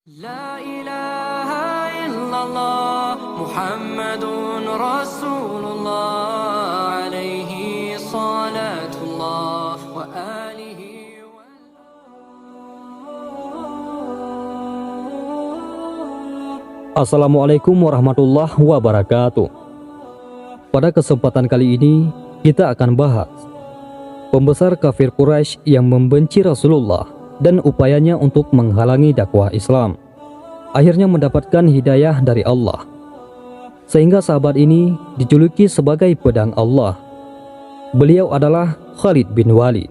لا إله إلا الله محمد رسول الله عليه صلاة الله وآله Assalamualaikum warahmatullahi wabarakatuh. Pada kesempatan kali ini kita akan bahas pembesar kafir Quraisy yang membenci Rasulullah dan upayanya untuk menghalangi dakwah Islam akhirnya mendapatkan hidayah dari Allah, sehingga sahabat ini dijuluki sebagai pedang Allah. Beliau adalah Khalid bin Walid.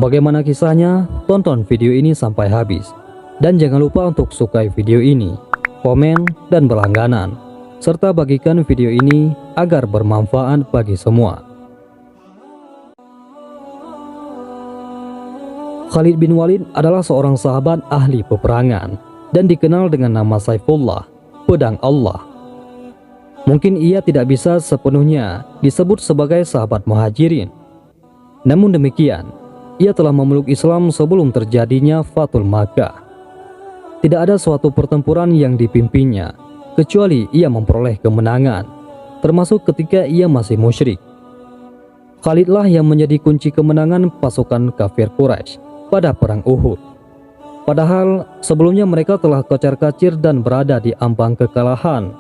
Bagaimana kisahnya? Tonton video ini sampai habis. Dan jangan lupa untuk sukai video ini, komen, dan berlangganan, serta bagikan video ini agar bermanfaat bagi semua. Khalid bin Walid adalah seorang sahabat ahli peperangan dan dikenal dengan nama Saifullah, pedang Allah. Mungkin ia tidak bisa sepenuhnya disebut sebagai sahabat muhajirin. Namun demikian, ia telah memeluk Islam sebelum terjadinya Fathul Makkah. Tidak ada suatu pertempuran yang dipimpinnya kecuali ia memperoleh kemenangan, termasuk ketika ia masih musyrik. Khalidlah yang menjadi kunci kemenangan pasukan kafir Quraisy pada perang Uhud. Padahal sebelumnya mereka telah kocar-kacir dan berada di ambang kekalahan.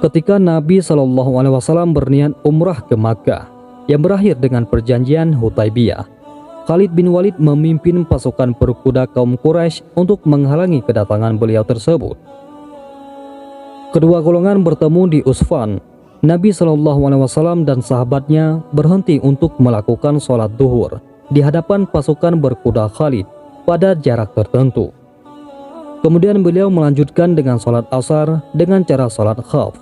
Ketika Nabi SAW berniat umrah ke Makkah yang berakhir dengan perjanjian Hudaybiyah, Khalid bin Walid memimpin pasukan berkuda kaum Quraisy untuk menghalangi kedatangan beliau tersebut. Kedua golongan bertemu di Usfan. Nabi SAW dan sahabatnya berhenti untuk melakukan sholat duhur di hadapan pasukan berkuda Khalid pada jarak tertentu. Kemudian beliau melanjutkan dengan sholat asar dengan cara sholat khaf.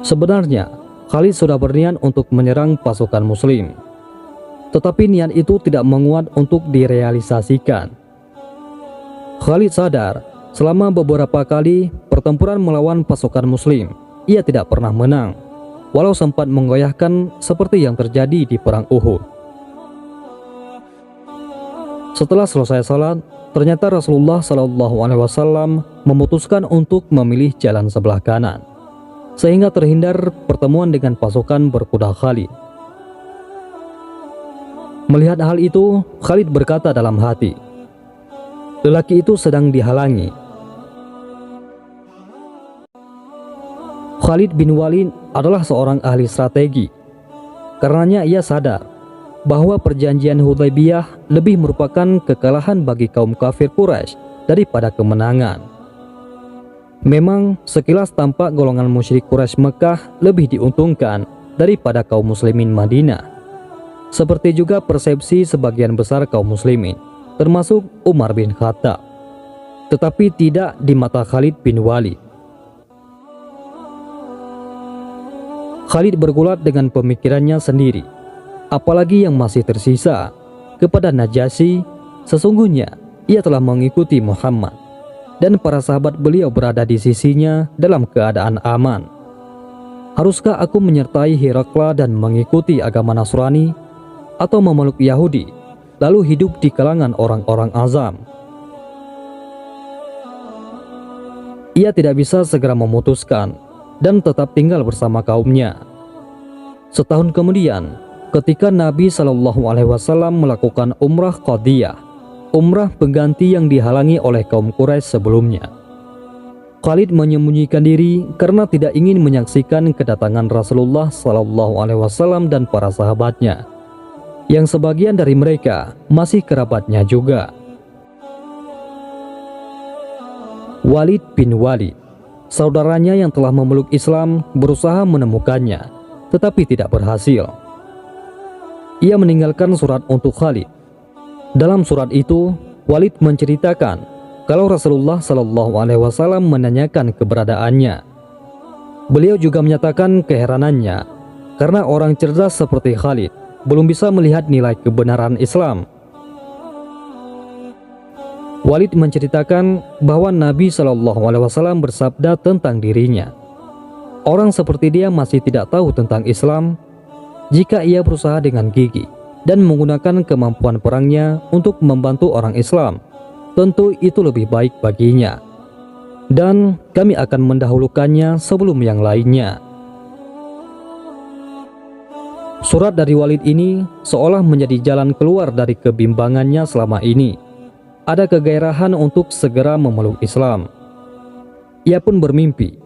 Sebenarnya Khalid sudah berniat untuk menyerang pasukan muslim, tetapi niat itu tidak menguat untuk direalisasikan. Khalid sadar selama beberapa kali pertempuran melawan pasukan muslim, ia tidak pernah menang, walau sempat menggoyahkan seperti yang terjadi di perang Uhud. Setelah selesai salat, ternyata Rasulullah SAW memutuskan untuk memilih jalan sebelah kanan, sehingga terhindar pertemuan dengan pasukan berkuda Khalid. Melihat hal itu, Khalid berkata dalam hati, lelaki itu sedang dihalangi. Khalid bin Walid adalah seorang ahli strategi. Karenanya ia sadar bahwa perjanjian Hudaybiyah lebih merupakan kekalahan bagi kaum kafir Quraisy daripada kemenangan. Memang sekilas tampak golongan musyrik Quraisy Mekah lebih diuntungkan daripada kaum muslimin Madinah. Seperti juga persepsi sebagian besar kaum muslimin, termasuk Umar bin Khattab. Tetapi tidak di mata Khalid bin Walid. Khalid bergulat dengan pemikirannya sendiri, apalagi yang masih tersisa. Kepada Najasyi, sesungguhnya ia telah mengikuti Muhammad dan para sahabat beliau berada di sisinya dalam keadaan aman. Haruskah aku menyertai Herakla dan mengikuti agama Nasrani, atau memeluk Yahudi lalu hidup di kalangan orang-orang azam? Ia tidak bisa segera memutuskan dan tetap tinggal bersama kaumnya. Setahun kemudian, ketika Nabi SAW melakukan umrah Qadiyah, umrah pengganti yang dihalangi oleh kaum Quraisy sebelumnya, Khalid menyembunyikan diri karena tidak ingin menyaksikan kedatangan Rasulullah SAW dan para sahabatnya, yang sebagian dari mereka masih kerabatnya juga. Walid bin Walid, saudaranya yang telah memeluk Islam, berusaha menemukannya, tetapi tidak berhasil. Ia meninggalkan surat untuk Khalid. Dalam surat itu, Walid menceritakan kalau Rasulullah SAW menanyakan keberadaannya. Beliau juga menyatakan keheranannya karena orang cerdas seperti Khalid belum bisa melihat nilai kebenaran Islam. Walid menceritakan bahwa Nabi SAW bersabda tentang dirinya, orang seperti dia masih tidak tahu tentang Islam jika ia berusaha dengan gigih dan menggunakan kemampuan perangnya untuk membantu orang Islam, tentu itu lebih baik baginya. Dan kami akan mendahulukannya sebelum yang lainnya. Surat dari Walid ini seolah menjadi jalan keluar dari kebimbangannya selama ini. Ada kegairahan untuk segera memeluk Islam. Ia pun bermimpi,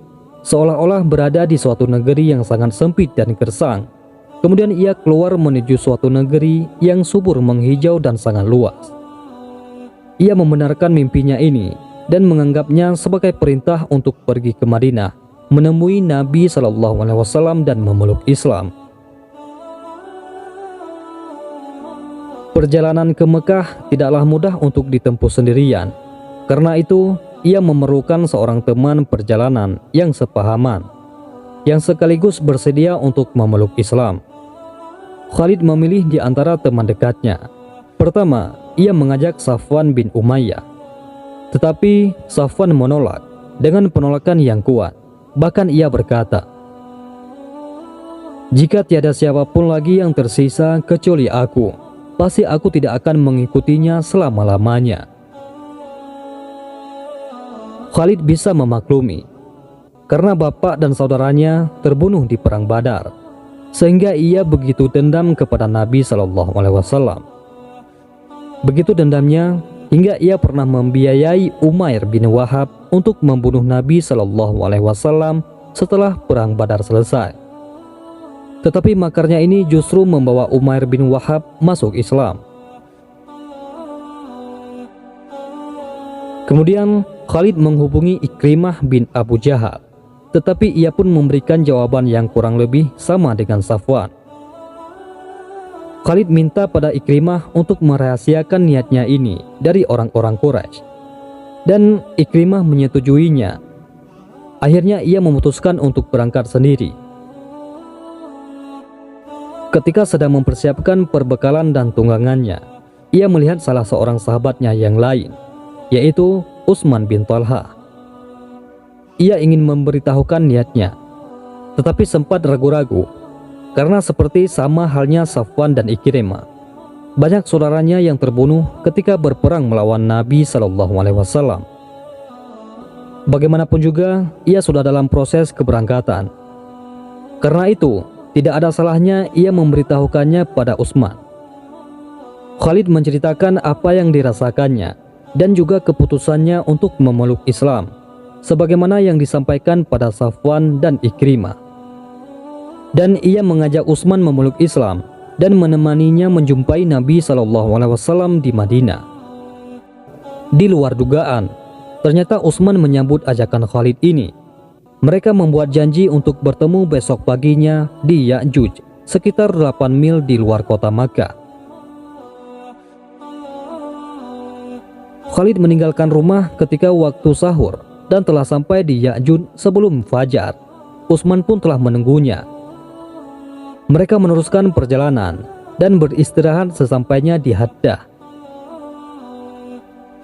seolah-olah berada di suatu negeri yang sangat sempit dan gersang. Kemudian ia keluar menuju suatu negeri yang subur menghijau dan sangat luas. Ia membenarkan mimpinya ini dan menganggapnya sebagai perintah untuk pergi ke Madinah, menemui Nabi SAW dan memeluk Islam. Perjalanan ke Mekah tidaklah mudah untuk ditempuh sendirian. Karena itu, ia memerlukan seorang teman perjalanan yang sepahaman, yang sekaligus bersedia untuk memeluk Islam. Khalid memilih di antara teman dekatnya. Pertama, ia mengajak Safwan bin Umayyah. Tetapi Safwan menolak dengan penolakan yang kuat. Bahkan ia berkata, "Jika tiada siapapun lagi yang tersisa kecuali aku, pasti aku tidak akan mengikutinya selama-lamanya." Khalid bisa memaklumi, karena bapak dan saudaranya terbunuh di Perang Badar, sehingga ia begitu dendam kepada Nabi SAW. Begitu dendamnya hingga ia pernah membiayai Umair bin Wahab untuk membunuh Nabi SAW setelah Perang Badar selesai. Tetapi makarnya ini justru membawa Umair bin Wahab masuk Islam. Kemudian Khalid menghubungi Ikrimah bin Abu Jahal, tetapi ia pun memberikan jawaban yang kurang lebih sama dengan Safwan. Khalid minta pada Ikrimah untuk merahasiakan niatnya ini dari orang-orang Quraisy, dan Ikrimah menyetujuinya. Akhirnya ia memutuskan untuk berangkat sendiri. Ketika sedang mempersiapkan perbekalan dan tunggangannya, ia melihat salah seorang sahabatnya yang lain, yaitu Utsman bin Talha. Ia ingin memberitahukan niatnya, tetapi sempat ragu-ragu, karena seperti sama halnya Safwan dan Ikrimah, banyak saudaranya yang terbunuh ketika berperang melawan Nabi SAW. Bagaimanapun juga, ia sudah dalam proses keberangkatan. Karena itu, tidak ada salahnya ia memberitahukannya pada Utsman. Khalid menceritakan apa yang dirasakannya dan juga keputusannya untuk memeluk Islam, sebagaimana yang disampaikan pada Safwan dan Ikrimah. Dan ia mengajak Utsman memeluk Islam dan menemaninya menjumpai Nabi SAW di Madinah. Di luar dugaan, ternyata Utsman menyambut ajakan Khalid ini. Mereka membuat janji untuk bertemu besok paginya di Ya'juj, sekitar 8 mil di luar kota Makkah. Khalid meninggalkan rumah ketika waktu sahur dan telah sampai di Ya'juj sebelum fajar. Utsman pun telah menunggunya. Mereka meneruskan perjalanan dan beristirahat sesampainya di Haddah.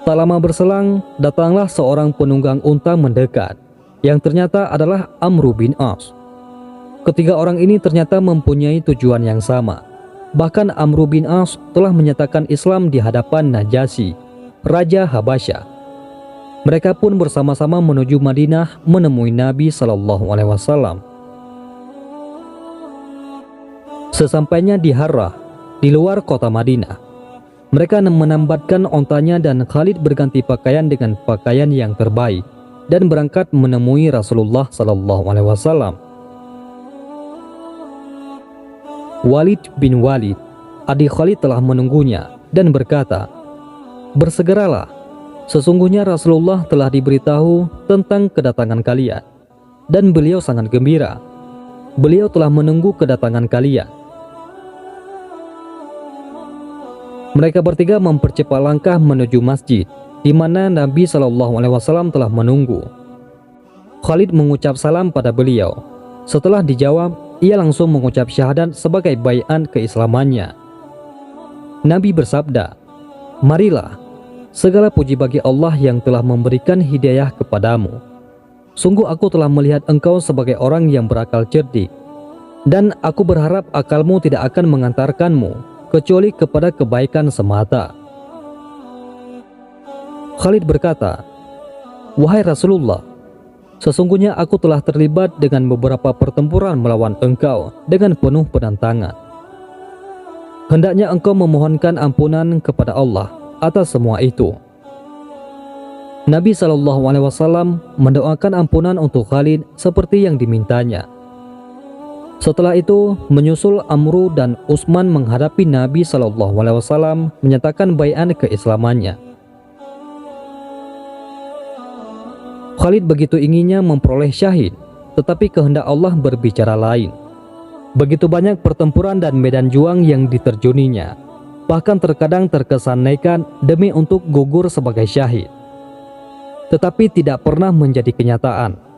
Tak lama berselang, datanglah seorang penunggang unta mendekat, yang ternyata adalah Amr bin As. Ketiga orang ini ternyata mempunyai tujuan yang sama. Bahkan Amr bin As telah menyatakan Islam di hadapan Najasyi, Raja Habasyah. Mereka pun bersama-sama menuju Madinah menemui Nabi SAW. Sesampainya di Harrah, di luar kota Madinah, mereka menambatkan ontanya dan Khalid berganti pakaian dengan pakaian yang terbaik dan berangkat menemui Rasulullah SAW. Walid bin Walid, adik Khalid, telah menunggunya dan berkata, "Bersegeralah, sesungguhnya Rasulullah telah diberitahu tentang kedatangan kalian, dan beliau sangat gembira. Beliau telah menunggu kedatangan kalian." Mereka bertiga mempercepat langkah menuju masjid, di mana Nabi SAW telah menunggu. Khalid mengucap salam pada beliau. Setelah dijawab, ia langsung mengucap syahadat sebagai bai'an keislamannya. Nabi bersabda, "Marilah, segala puji bagi Allah yang telah memberikan hidayah kepadamu. Sungguh aku telah melihat engkau sebagai orang yang berakal cerdik. Dan aku berharap akalmu tidak akan mengantarkanmu kecuali kepada kebaikan semata. Khalid berkata, "Wahai Rasulullah, sesungguhnya aku telah terlibat dengan beberapa pertempuran melawan engkau dengan penuh penentangan. Hendaknya engkau memohonkan ampunan kepada Allah atas semua itu." Nabi SAW mendoakan ampunan untuk Khalid seperti yang dimintanya. Setelah itu, menyusul Amru dan Utsman menghadapi Nabi SAW menyatakan bai'an keislamannya. Khalid begitu inginnya memperoleh syahid, tetapi kehendak Allah berbicara lain. Begitu banyak pertempuran dan medan juang yang diterjuninya, bahkan terkadang terkesan nekat demi untuk gugur sebagai syahid. Tetapi tidak pernah menjadi kenyataan.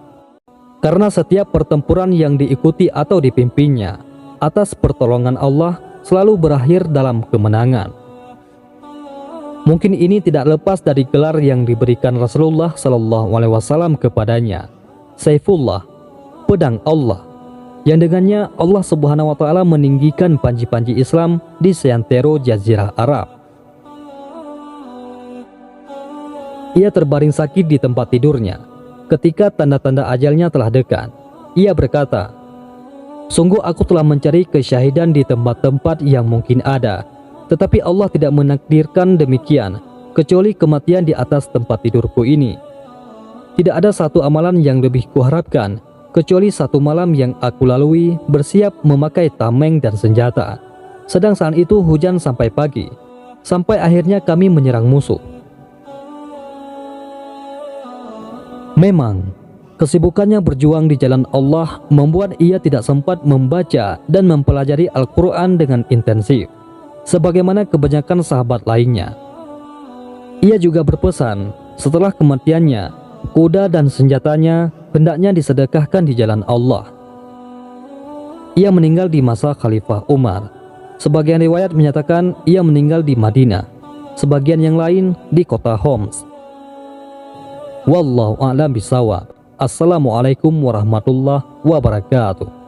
Karena setiap pertempuran yang diikuti atau dipimpinnya atas pertolongan Allah selalu berakhir dalam kemenangan. Mungkin ini tidak lepas dari gelar yang diberikan Rasulullah SAW kepadanya, Saifullah, pedang Allah, yang dengannya Allah Subhanahu wa Ta'ala meninggikan panji-panji Islam di seantero Jazirah Arab. Ia terbaring sakit di tempat tidurnya ketika tanda-tanda ajalnya telah dekat. Ia berkata, "Sungguh aku telah mencari kesyahidan di tempat-tempat yang mungkin ada, tetapi Allah tidak menakdirkan demikian, kecuali kematian di atas tempat tidurku ini. Tidak ada satu amalan yang lebih kuharapkan, kecuali satu malam yang aku lalui bersiap memakai tameng dan senjata. Sedang saat itu hujan sampai pagi, sampai akhirnya kami menyerang musuh." Memang, kesibukannya berjuang di jalan Allah membuat ia tidak sempat membaca dan mempelajari Al-Quran dengan intensif, sebagaimana kebanyakan sahabat lainnya. Ia juga berpesan, setelah kematiannya, kuda dan senjatanya hendaknya disedekahkan di jalan Allah. Ia meninggal di masa Khalifah Umar. Sebagian riwayat menyatakan ia meninggal di Madinah, sebagian yang lain di kota Homs. Wallahu a'lam bishawab. Assalamualaikum warahmatullahi wabarakatuh.